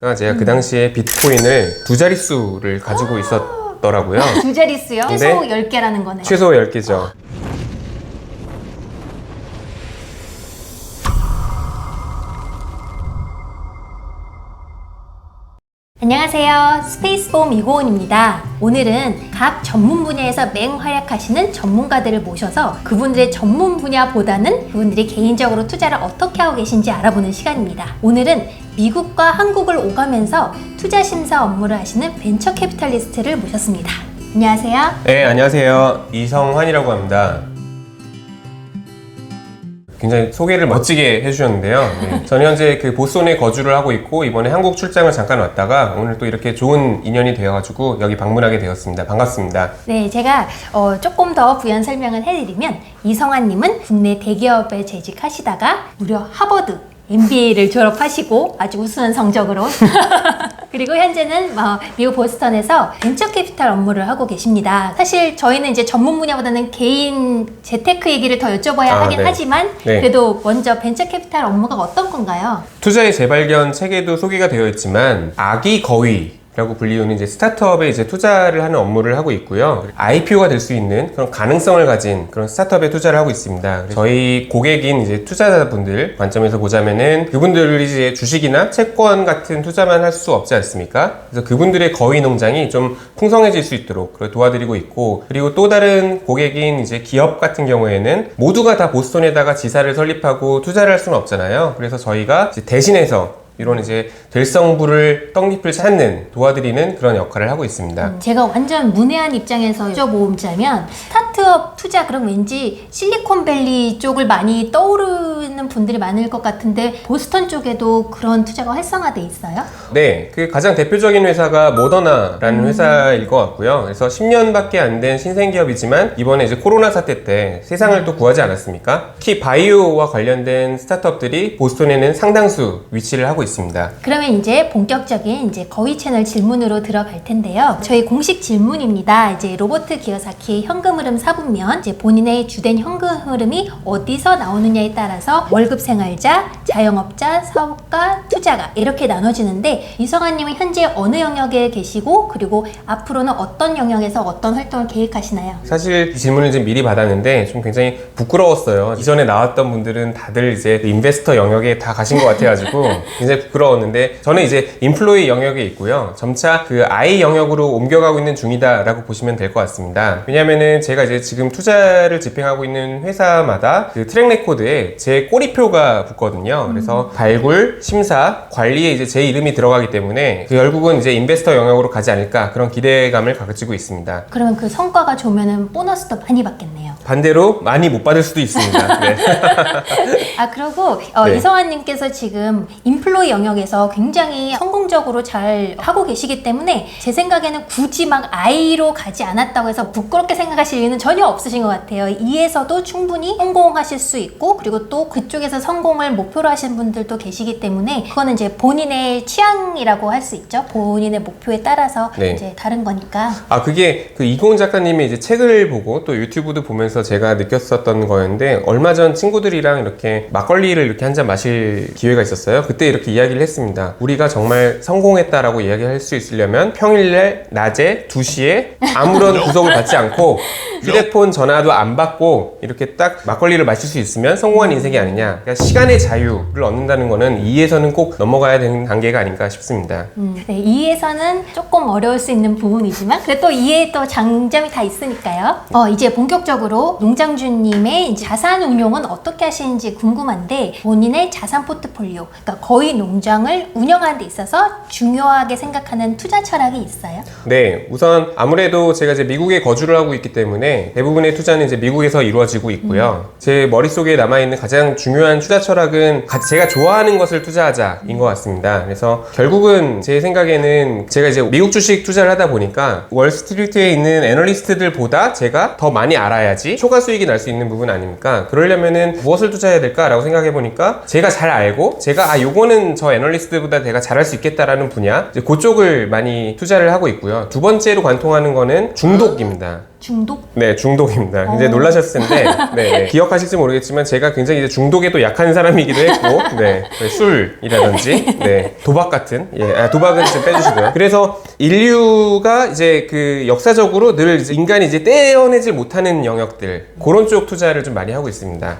제가 그 당시에 비트코인을 두 자릿수를 가지고 있었더라고요. 두 자릿수요? 최소 10개라는 거네요. 최소 10개죠. 안녕하세요. 스페이스봄 이고은입니다. 오늘은 각 전문 분야에서 맹활약하시는 전문가들을 모셔서 그분들의 전문 분야보다는 그분들이 개인적으로 투자를 어떻게 하고 계신지 알아보는 시간입니다. 오늘은 미국과 한국을 오가면서 투자 심사 업무를 하시는 벤처 캐피탈리스트를 모셨습니다. 안녕하세요. 네, 안녕하세요. 이성환이라고 합니다. 굉장히 소개를 멋지게 해주셨는데요. 네. 저는 현재 그 보스턴에 거주를 하고 있고 이번에 한국 출장을 잠깐 왔다가 오늘 또 이렇게 좋은 인연이 되어가지고 여기 방문하게 되었습니다. 반갑습니다. 네, 제가 조금 더 부연 설명을 해드리면 이성환님은 국내 대기업에 재직하시다가 무려 하버드 MBA를 졸업하시고 아주 우수한 성적으로 그리고 현재는 미국 보스턴에서 벤처 캐피탈 업무를 하고 계십니다. 사실 저희는 이제 전문 분야보다는 개인 재테크 얘기를 더 여쭤봐야 하긴 네. 하지만 그래도 먼저 벤처 캐피탈 업무가 어떤 건가요? 투자의 재발견 책에도 소개가 되어 있지만 아기 거위 라고 불리우는 이제 스타트업에 이제 투자를 하는 업무를 하고 있고요. IPO가 될 수 있는 그런 가능성을 가진 그런 스타트업에 투자를 하고 있습니다. 저희 고객인 이제 투자자분들 관점에서 보자면은 그분들이 이제 주식이나 채권 같은 투자만 할 수 없지 않습니까? 그래서 그분들의 거위 농장이 좀 풍성해질 수 있도록 도와드리고 있고, 그리고 또 다른 고객인 이제 기업 같은 경우에는 모두가 다 보스턴에다가 지사를 설립하고 투자를 할 수는 없잖아요. 그래서 저희가 이제 대신해서 이런 이제 될성부를 떡잎을 찾는 도와드리는 그런 역할을 하고 있습니다. 제가 완전 문외한 입장에서 여쭤보자면 스타트업 투자 그럼 왠지 실리콘밸리 쪽을 많이 떠오르는 분들이 많을 것 같은데 보스턴 쪽에도 그런 투자가 활성화돼 있어요? 네, 그 가장 대표적인 회사가 모더나라는 회사일 것 같고요. 그래서 10년밖에 안 된 신생기업이지만 이번에 이제 코로나 사태 때 세상을 또 구하지 않았습니까? 특히 바이오와 관련된 스타트업들이 보스턴에는 상당수 위치를 하고 있습니다. 그러면 이제 본격적인 이제 거위 채널 질문으로 들어갈 텐데요. 저희 공식 질문입니다. 이제 로버트 기요사키의 현금 흐름 4분면 이제 본인의 주된 현금 흐름이 어디서 나오느냐에 따라서 월급 생활자, 자영업자, 사업가, 투자가 이렇게 나눠지는데 이성환님은 현재 어느 영역에 계시고 그리고 앞으로는 어떤 영역에서 어떤 활동을 계획하시나요? 사실 이 질문을 좀 미리 받았는데 좀 굉장히 부끄러웠어요. 이전에 나왔던 분들은 다들 이제 인베스터 영역에 다 가신 것 같아가지고 굉장히 부끄러웠는데 저는 이제 인플로이 영역에 있고요. 점차 그 I 영역으로 옮겨가고 있는 중이다라고 보시면 될 것 같습니다. 왜냐면은 제가 이제 지금 투자를 집행하고 있는 회사마다 그 트랙 레코드에 제 꼬리표가 붙거든요. 그래서 발굴, 심사, 관리에 이제 제 이름이 들어가기 때문에 결국은 이제 인베스터 영역으로 가지 않을까 그런 기대감을 가지고 있습니다. 그러면 그 성과가 좋으면 보너스도 많이 받겠네요. 반대로 많이 못 받을 수도 있습니다. 네. 그리고 네. 이성환님께서 지금 인플로이 영역에서 굉장히 성공적으로 잘 하고 계시기 때문에 제 생각에는 굳이 막 I로 가지 않았다고 해서 부끄럽게 생각하실 이유는 전혀 없으신 것 같아요. E에서도 충분히 성공하실 수 있고 그리고 또 그쪽에서 성공을 목표로 하시는 분들도 계시기 때문에 그거는 이제 본인의 취향이라고 할 수 있죠. 본인의 목표에 따라서 이제 다른 거니까. 그게 그 이고은 작가님의 이제 책을 보고 또 유튜브도 보면서 제가 느꼈었던 거였는데 얼마 전 친구들이랑 이렇게 막걸리를 이렇게 한 잔 마실 기회가 있었어요. 그때 이렇게 이야기를 했습니다. 우리가 정말 성공했다라고 이야기할 수 있으려면 평일날 낮에 2시에 아무런 구속을 받지 않고 휴대폰 전화도 안 받고 이렇게 딱 막걸리를 마실 수 있으면 성공한 인생이 아니냐. 그러니까 시간의 자유를 얻는다는 거는 2에서는 꼭 넘어가야 되는 단계가 아닌가 싶습니다. 네, 2에서는 조금 어려울 수 있는 부분이지만 그래도 2에 또 장점이 다 있으니까요. 이제 본격적으로 농장주님의 자산 운용은 어떻게 하시는지 궁금한데 본인의 자산 포트폴리오, 그러니까 거위 농장을 운영하는 데 있어서 중요하게 생각하는 투자 철학이 있어요? 네, 우선 아무래도 제가 이제 미국에 거주를 하고 있기 때문에 대부분의 투자는 이제 미국에서 이루어지고 있고요. 제 머릿속에 남아있는 가장 중요한 투자 철학은 제가 좋아하는 것을 투자하자인 것 같습니다. 그래서 결국은 제 생각에는 제가 이제 미국 주식 투자를 하다 보니까 월스트리트에 있는 애널리스트들보다 제가 더 많이 알아야지 초과 수익이 날 수 있는 부분 아닙니까? 그러려면은 무엇을 투자해야 될까라고 생각해 보니까 제가 잘 알고 제가 요거는 저 애널리스트보다 내가 잘할 수 있겠다라는 분야 이제 그쪽을 많이 투자를 하고 있고요. 두 번째로 관통하는 거는 중독입니다. 중독? 네, 중독입니다. 굉장히 놀라셨을 텐데, 네, 네. 기억하실지 모르겠지만 제가 굉장히 이제 중독에도 약한 사람이기도 했고, 네, 술이라든지, 네, 도박 같은, 도박은 좀 빼주시고요. 그래서 인류가 이제 그 역사적으로 늘 이제 인간이 이제 떼어내지 못하는 영역들, 그런 쪽 투자를 좀 많이 하고 있습니다.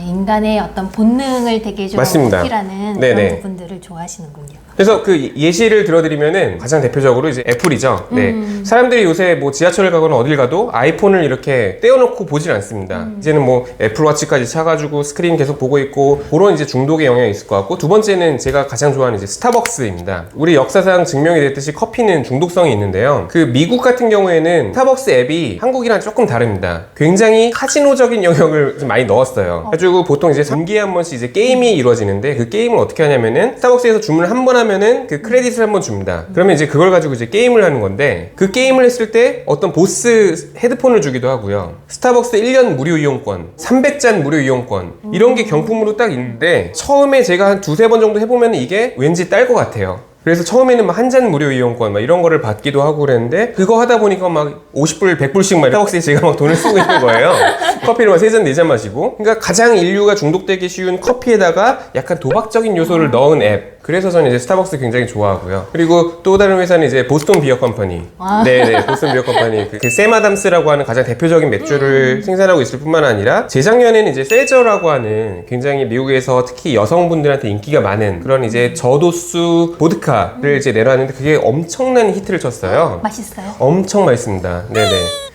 인간의 어떤 본능을 되게 좀 맞습니다. 어필하는 네네. 그런 부분들을 좋아하시는군요. 그래서 그 예시를 들어드리면은 가장 대표적으로 이제 애플이죠. 네. 사람들이 요새 뭐 지하철을 가거나 어딜 가도 아이폰을 이렇게 떼어놓고 보질 않습니다. 이제는 뭐 애플워치까지 차가지고 스크린 계속 보고 있고 그런 이제 중독의 영향이 있을 것 같고, 두 번째는 제가 가장 좋아하는 이제 스타벅스입니다. 우리 역사상 증명이 됐듯이 커피는 중독성이 있는데요. 그 미국 같은 경우에는 스타벅스 앱이 한국이랑 조금 다릅니다. 굉장히 카지노적인 영역을 좀 많이 넣었어요. 그래가지고 보통 이제 분기에 한 번씩 이제 게임이 이루어지는데, 그 게임을 어떻게 하냐면은 스타벅스에서 주문을 한 번 하면은 그 크레딧을 한 번 줍니다. 그러면 이제 그걸 가지고 이제 게임을 하는 건데, 그 게임을 했을 때 어떤 보스 헤드폰을 주기도 하고요. 스타벅스 1년 무료 이용권, 300잔 무료 이용권, 이런 게 경품으로 딱 있는데, 처음에 제가 한 두세 번 정도 해보면 이게 왠지 딸 것 같아요. 그래서 처음에는 막 한 잔 무료 이용권 막 이런 거를 받기도 하고 그랬는데, 그거 하다 보니까 막 50불, 100불씩 막 스타벅스에 제가 막 돈을 쓰고 있는 거예요. 커피를 막 3잔, 4잔 마시고. 그러니까 가장 인류가 중독되기 쉬운 커피에다가 약간 도박적인 요소를 넣은 앱. 그래서 저는 이제 스타벅스 굉장히 좋아하고요. 그리고 또 다른 회사는 이제 보스턴 비어 컴퍼니. 네네, 보스턴 비어 컴퍼니. 그 세마담스라고 하는 가장 대표적인 맥주를 생산하고 있을 뿐만 아니라, 재작년에는 이제 세저라고 하는 굉장히 미국에서 특히 여성분들한테 인기가 많은 그런 이제 저도수 보드카를 이제 내놨는데, 그게 엄청난 히트를 쳤어요. 맛있어요? 엄청 맛있습니다. 네네.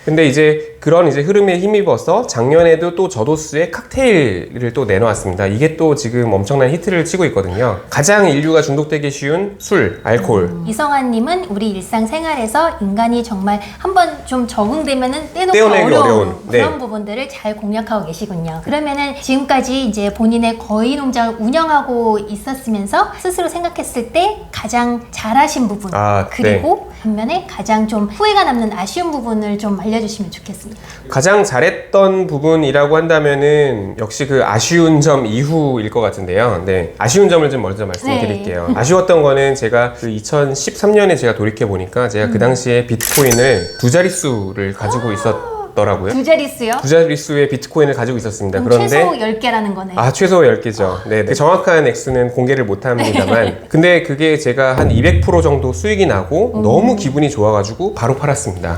근데 이제 그런 이제 흐름에 힘입어서 작년에도 또 저도수의 칵테일을 또 내놓았습니다. 이게 또 지금 엄청난 히트를 치고 있거든요. 가장 인류가 중독되기 쉬운 술, 알코올. 이성환님은 우리 일상생활에서 인간이 정말 한번 좀 적응되면은 떼놓기 떼어내기 어려운, 그런 네. 부분들을 잘 공략하고 계시군요. 그러면은 지금까지 이제 본인의 거위 농장을 운영하고 있었으면서 스스로 생각했을 때 가장 잘하신 부분, 그리고 반면에 가장 좀 후회가 남는 아쉬운 부분을 좀 알려주시면 좋겠습니다. 가장 잘했던 부분이라고 한다면은 역시 그 아쉬운 점 이후일 것 같은데요. 네, 아쉬운 점을 좀 먼저 말씀드릴게요. 아쉬웠던 거는 제가 그 2013년에 제가 돌이켜보니까 제가 그 당시에 비트코인을 2자릿수를 가지고 있었더라고요. 2자릿수요? 2자릿수의 비트코인을 가지고 있었습니다. 그런데 최소 10개라는 거네. 최소 10개죠. 네, 그 정확한 액수는 공개를 못 합니다만 근데 그게 제가 한 200% 정도 수익이 나고 너무 기분이 좋아가지고 바로 팔았습니다.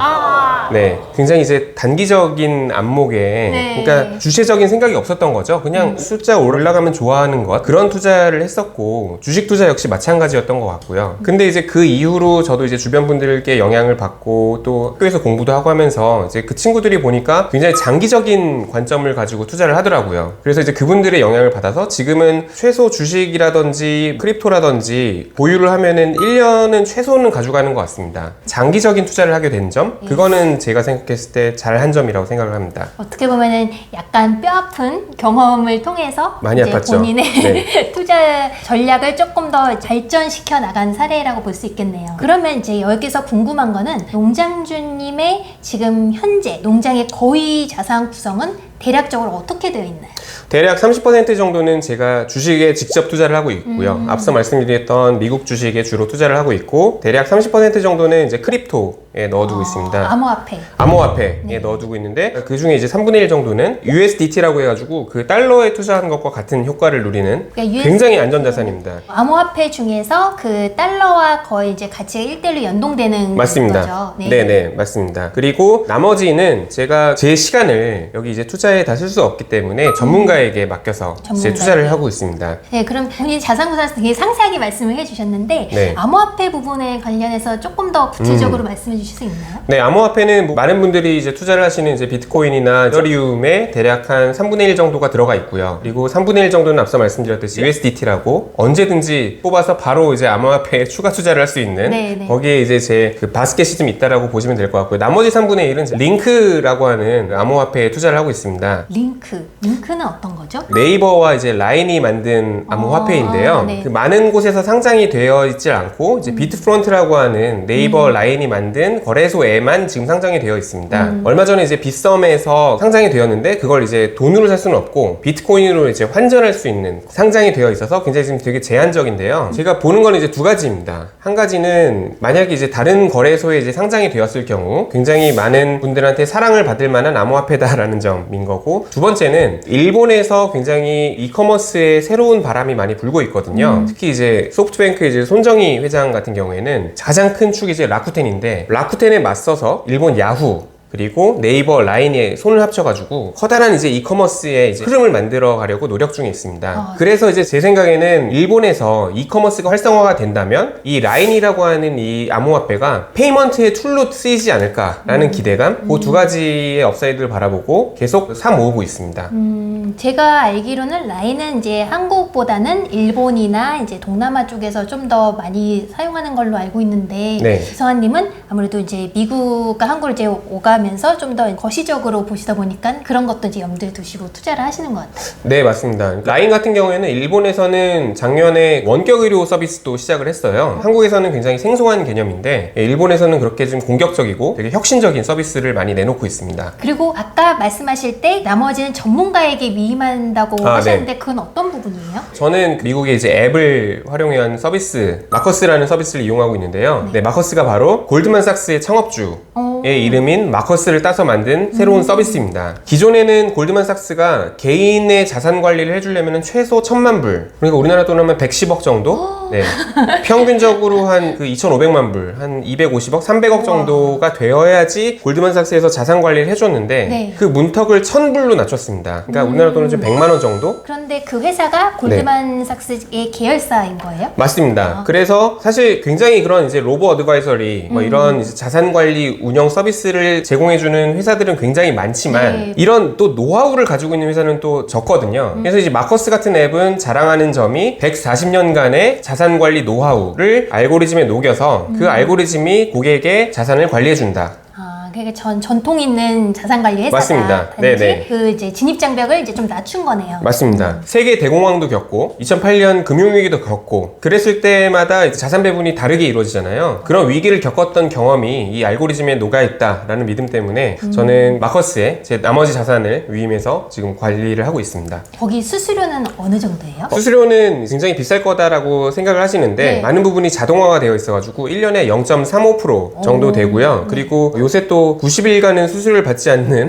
네, 굉장히 이제 단기적인 안목에, 네. 그러니까 주체적인 생각이 없었던 거죠. 그냥 숫자 올라가면 좋아하는 것, 그런 투자를 했었고, 주식 투자 역시 마찬가지였던 것 같고요. 근데 이제 그 이후로 저도 이제 주변 분들께 영향을 받고 또 학교에서 공부도 하고 하면서 이제 그 친구들이 보니까 굉장히 장기적인 관점을 가지고 투자를 하더라고요. 그래서 이제 그분들의 영향을 받아서 지금은 최소 주식이라든지 크립토라든지 보유를 하면은 1년은 최소는 가져가는 것 같습니다. 장기적인 투자를 하게 된 점, 그거는 제가 생각했을 때 잘한 점이라고 생각을 합니다. 어떻게 보면은 약간 뼈아픈 경험을 통해서 많이 이제 아팠죠. 본인의 네. 투자 전략을 조금 더 발전시켜 나간 사례라고 볼 수 있겠네요. 그러면 이제 여기서 궁금한 거는 농장주님의 지금 현재 농장의 거의 자산 구성은 대략적으로 어떻게 되어 있나요? 대략 30% 정도는 제가 주식에 직접 투자를 하고 있고요. 앞서 말씀드렸던 미국 주식에 주로 투자를 하고 있고, 대략 30% 정도는 이제 크립토에 넣어두고 있습니다. 암호화폐. 암호화폐에 넣어두고 있는데, 그 중에 이제 3분의 1 정도는 USDT라고 해가지고 그 달러에 투자하는 것과 같은 효과를 누리는 그러니까 굉장히 안전자산입니다. 암호화폐 중에서 그 달러와 거의 이제 가치가 1대1로 연동되는 맞습니다. 거죠. 네네, 맞습니다. 그리고 나머지는 제가 제 시간을 여기 이제 투자에 다 쓸 수 없기 때문에 전문가에게 맡겨서 이제 투자를 하고 있습니다. 네, 그럼 본인 자산 구성에서 되게 상세하게 말씀을 해주셨는데, 네. 암호화폐 부분에 관련해서 조금 더 구체적으로 말씀해 주실 수 있나요? 네, 암호화폐는 뭐 많은 분들이 이제 투자를 하시는 이제 비트코인이나 이더리움에 대략 한 3분의 1 정도가 들어가 있고요. 그리고 3분의 1 정도는 앞서 말씀드렸듯이 USDT라고 언제든지 뽑아서 바로 이제 암호화폐에 추가 투자를 할 수 있는, 네네. 거기에 이제 제 그 바스켓이 좀 있다라고 보시면 될 것 같고요. 나머지 3분의 1은 링크라고 하는 암호화폐에 투자를 하고 있습니다. 있습니다. 링크는 어떤 거죠? 네이버와 이제 라인이 만든 암호화폐인데요. 네. 그 많은 곳에서 상장이 되어 있지 않고 이제 비트프론트라고 하는 네이버 라인이 만든 거래소에만 지금 상장이 되어 있습니다. 얼마 전에 이제 빗썸에서 상장이 되었는데 그걸 이제 돈으로 살 수는 없고 비트코인으로 이제 환전할 수 있는 상장이 되어 있어서 굉장히 지금 되게 제한적인데요. 제가 보는 건 이제 두 가지입니다. 한 가지는 만약에 이제 다른 거래소에 이제 상장이 되었을 경우 굉장히 많은 분들한테 사랑을 받을 만한 암호화폐다라는 점인 거고, 두 번째는 일본에서 굉장히 이커머스에 새로운 바람이 많이 불고 있거든요. 특히 이제 소프트뱅크 이제 손정희 회장 같은 경우에는 가장 큰 축이 이제 라쿠텐인데, 라쿠텐에 맞서서 일본 야후 그리고 네이버 라인에 손을 합쳐가지고 커다란 이제 이커머스의 이제 흐름을 만들어 가려고 노력 중에 있습니다. 그래서 이제 제 생각에는 일본에서 이커머스가 활성화가 된다면 이 라인이라고 하는 이 암호화폐가 페이먼트의 툴로 쓰이지 않을까라는 기대감, 그 두 가지의 업사이드를 바라보고 계속 사 모으고 있습니다. 제가 알기로는 라인은 이제 한국보다는 일본이나 이제 동남아 쪽에서 좀 더 많이 사용하는 걸로 알고 있는데, 네. 성환님은 아무래도 이제 미국과 한국을 이제 오가면서 좀 더 거시적으로 보시다 보니까 그런 것도 이제 염두에 두시고 투자를 하시는 것 같아요. 네, 맞습니다. 라인 같은 경우에는 일본에서는 작년에 원격 의료 서비스도 시작을 했어요. 한국에서는 굉장히 생소한 개념인데 일본에서는 그렇게 좀 공격적이고 되게 혁신적인 서비스를 많이 내놓고 있습니다. 그리고 아까 말씀하실 때 나머지는 전문가에게 위임한다고 하셨는데, 그건 어떤 부분이에요? 저는 미국의 이제 앱을 활용한 서비스, 마커스라는 서비스를 이용하고 있는데요. 네, 마커스가 바로 골드만삭스의 창업주의 이름인 마커스를 따서 만든 새로운 서비스입니다. 기존에는 골드만삭스가 개인의 자산 관리를 해주려면 최소 1,000만 불, 그러니까 우리나라 돈으로 하면 110억 정도? 네. 평균적으로 한 그 2,500만 불, 한 250억, 300억 정도가 되어야지 골드만삭스에서 자산 관리를 해줬는데, 네. 그 문턱을 1,000불로 낮췄습니다. 그러니까 우리나라 돈은 좀 100만 원 정도? 그런데 그 회사가 골드만삭스의 계열사인 거예요? 맞습니다. 그래서 사실 굉장히 그런 이제 로보 어드바이저리 뭐 이런 이제 자산 관리 운영 서비스를 제공해주는 회사들은 굉장히 많지만, 네. 이런 또 노하우를 가지고 있는 회사는 또 적거든요. 그래서 이제 마커스 같은 앱은 자랑하는 점이 140년간의 자산 관리 노하우를 알고리즘에 녹여서 그 알고리즘이 고객의 자산을 관리해준다. 그게 전통 있는 자산 관리 회사다. 맞습니다. 단지 네네. 그 이제 진입 장벽을 이제 좀 낮춘 거네요. 맞습니다. 세계 대공황도 겪고 2008년 금융위기도 겪고 그랬을 때마다 이제 자산 배분이 다르게 이루어지잖아요. 그런 위기를 겪었던 경험이 이 알고리즘에 녹아있다라는 믿음 때문에 저는 마커스에 제 나머지 자산을 위임해서 지금 관리를 하고 있습니다. 거기 수수료는 어느 정도예요? 수수료는 굉장히 비쌀 거다라고 생각을 하시는데, 네. 많은 부분이 자동화가 되어 있어가지고 1년에 0.35% 정도 되고요. 그리고 요새 또 90일간은 수수료를 받지 않는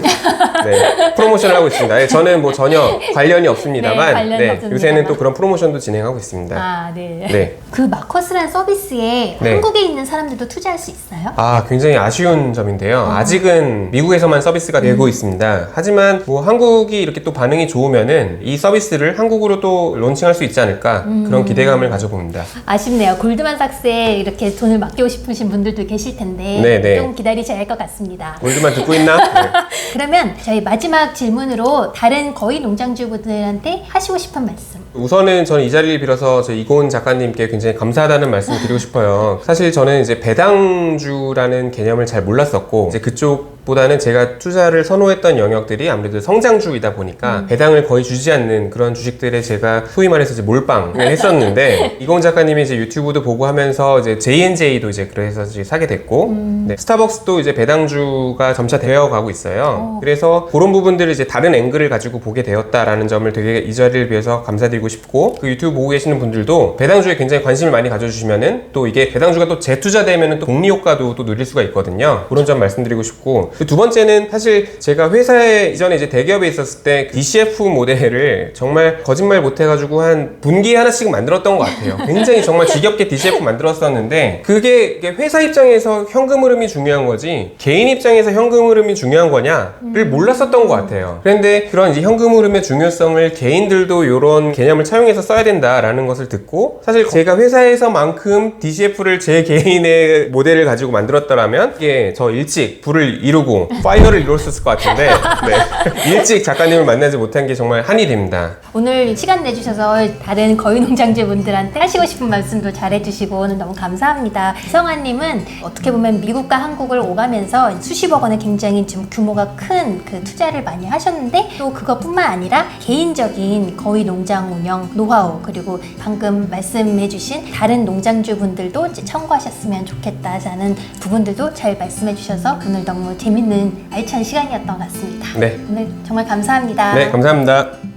네, 프로모션을 하고 있습니다. 네, 저는 뭐 전혀 관련이 없습니다만, 네, 관련이 없습니다만. 요새는 또 그런 프로모션도 진행하고 있습니다. 네. 네. 그 마커스라는 서비스에 네. 한국에 있는 사람들도 투자할 수 있어요? 굉장히 아쉬운 점인데요. 아직은 미국에서만 서비스가 되고 있습니다. 하지만 뭐 한국이 이렇게 또 반응이 좋으면은 이 서비스를 한국으로 또 론칭할 수 있지 않을까, 그런 기대감을 가져봅니다. 아쉽네요. 골드만삭스에 이렇게 돈을 맡기고 싶으신 분들도 계실 텐데 네네. 좀 기다리셔야 할 것 같습니다. 골드만 듣고 있나? 네. 그러면 저희 마지막 질문으로 다른 거위 농장주분들한테 하시고 싶은 말씀. 우선은 저는 이 자리를 빌어서 저 이고은 작가님께 굉장히 감사하다는 말씀을 드리고 싶어요. 사실 저는 이제 배당주라는 개념을 잘 몰랐었고, 이제 그쪽보다는 제가 투자를 선호했던 영역들이 아무래도 성장주이다 보니까 배당을 거의 주지 않는 그런 주식들에 제가 소위 말해서 이제 몰빵을 했었는데, 이고은 작가님이 이제 유튜브도 보고 하면서 이제 J&J도 이제 그래서 이제 사게 됐고, 네, 스타벅스도 이제 배당주가 점차 되어 가고 있어요. 그래서 그런 부분들을 이제 다른 앵글을 가지고 보게 되었다라는 점을 되게 이 자리를 비해서 감사드리고 싶고, 그 유튜브 보고 계시는 분들도 배당주에 굉장히 관심을 많이 가져주시면은 또 이게 배당주가 또 재투자되면은 또 복리 효과도 또 누릴 수가 있거든요. 그런 점 말씀드리고 싶고, 그 두 번째는 사실 제가 회사에 이전에 이제 대기업에 있었을 때 DCF 모델을 정말 거짓말 못 해가지고 한 분기에 하나씩 만들었던 것 같아요. 굉장히 정말 지겹게 DCF 만들었었는데, 그게 회사 입장에서 현금 흐름이 중요한 거지 개인 입장에서 현금 흐름이 중요한 거냐를 몰랐었던 것 같아요. 그런데 그런 이제 현금 흐름의 중요성을 개인들도 이런 개념을 차용해서 써야 된다라는 것을 듣고, 사실 제가 회사에서만큼 DCF를 제 개인의 모델을 가지고 만들었더라면 이게 저 일찍 부를 이루고 이루고 파이어를 이뤘을 것 같은데 네. 일찍 작가님을 만나지 못한 게 정말 한이 됩니다. 오늘 시간 내주셔서 다른 거위농장주분들한테 하시고 싶은 말씀도 잘해주시고 오늘 너무 감사합니다. 이성아님은 어떻게 보면 미국과 한국을 오가면서 수십억 원의 굉장히 좀 규모가 큰 그 투자를 많이 하셨는데 또 그것뿐만 아니라 개인적인 거위농장 운영 노하우 그리고 방금 말씀해주신 다른 농장주분들도 이제 참고하셨으면 좋겠다라는 부분들도 잘 말씀해주셔서 오늘 너무 재밌는 알찬 시간이었던 것 같습니다. 네. 오늘 정말 감사합니다. 네, 감사합니다.